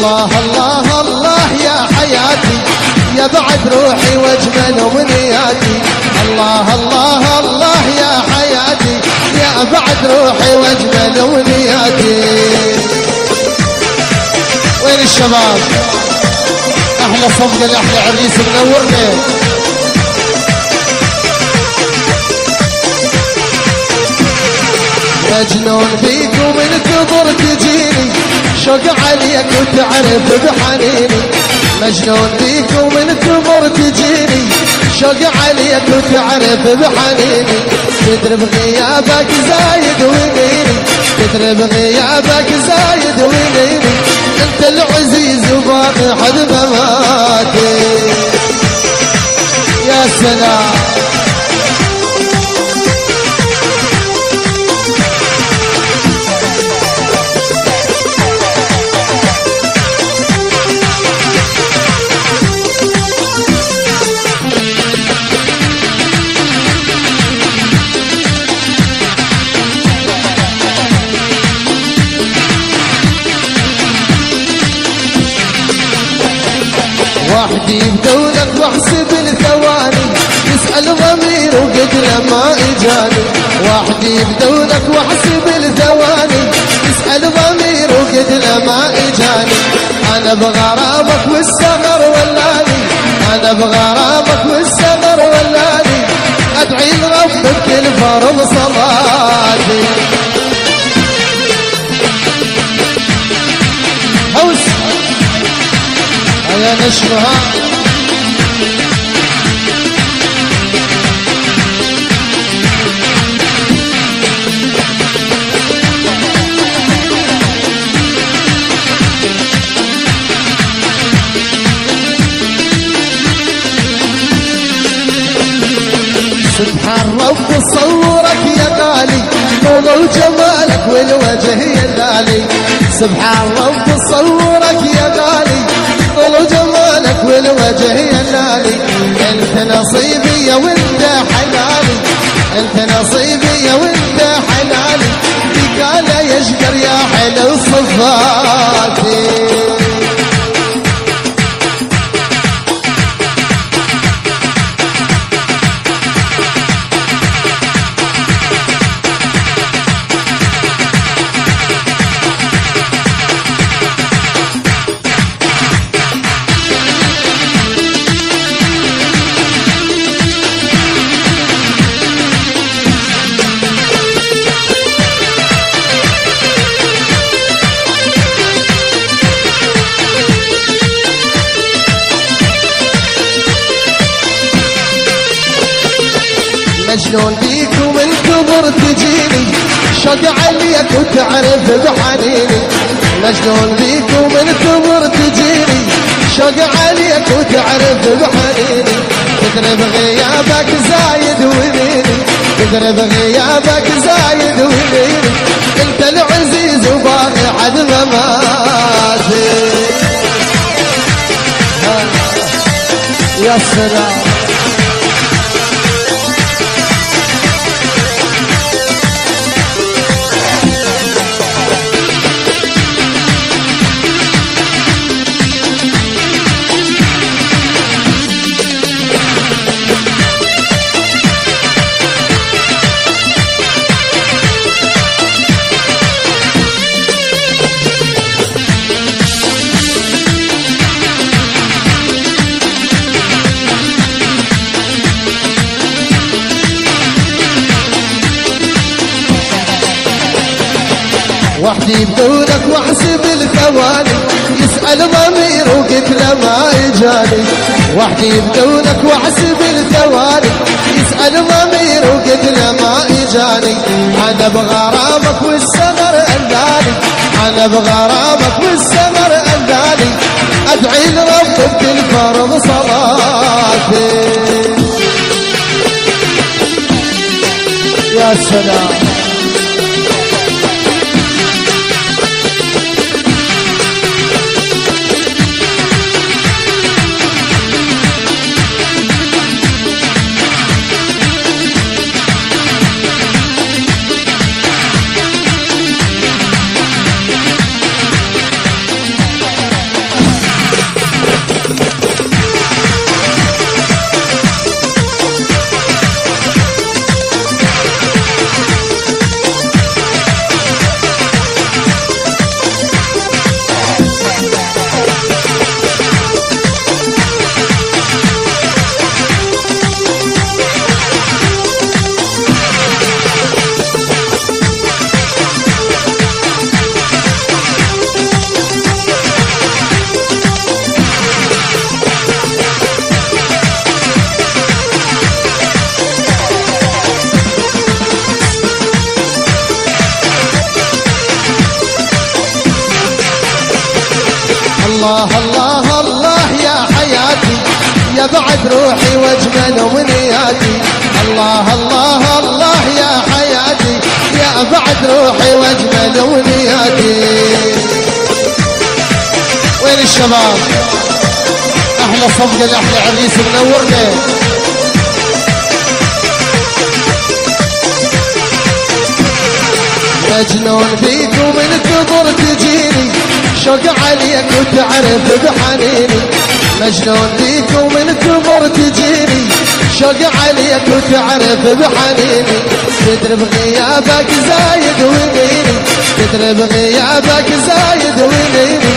الله الله الله يا حياتي يا بعد روحي واجمل امنياتي. الله الله الله يا حياتي يا بعد روحي واجمل امنياتي. وين الشباب؟ احلى صفقه لاحلى عريس منورنا. مجنون بيك ومنتظر تجيني شوق عليك وتعرف بحنيني. مجنون بيك ومنتظر تجيني شوق عليك وتعرف بحنيني. تدري بغيابك زايد وينيني تدري بغيابك زايد وينيني. انت العزيز وباقي حد مماتي. يا سلام وحدي بدولك واحسب الثواني يسأل ضمير وقد لما اجاني. وحدي بدولك واحسب الثواني يسأل ضمير وقد لما اجاني. انا بغرامك والسهر ولاني انا بغرامك والسهر ولاني. ادعي لربك كل فرض صلاتي. هوس يا نشرها سبحان رب صورك يا غالي طول وجمالك والوجه يدالي. سبحان رب صورك يا غالي طول وجمالك والوجه ينالي. انت نصيبي وانت حلالي انت نصيبي وانت حلالي. بقال يشقر يا حلو صفاتي. مجنون بيك ومنتظر تجيني شوق عليك وتعرف بحنيني. مجنون بيك ومنتظر تجيني شوق عليك وتعرف بحنيني. تدري بغيابك زايد وينيني تدري بغيابك زايد وينيني. انت العزيز وباقي حد مماتي. يا سلام وحدي بدونك واحسب الثواني يسأل ضمير وقلت له ما اجاني. وحدي بدونك واحسب الثواني يسأل ضمير وقلت له ما اجاني. انا بغرامك والسهر انداني انا بغرامك والسهر انداني. ادعي لربك كل فرض صلاتي. يا سلام الله الله الله يا حياتي يا بعد روحي واجمل امنياتي. الله الله الله يا حياتي يا بعد روحي واجمل امنياتي. وين الشباب؟ احلى صفقه لاحلى عريس منورنا. مجنون فيك ومنتظر تجيني، شوق عليك وتعرف بحنيني. مجنون فيك ومنتظر تجيني، شوق عليك وتعرف بحنيني. تدري بغيابك زايد ونيني، تدري بغيابك زايد ونيني.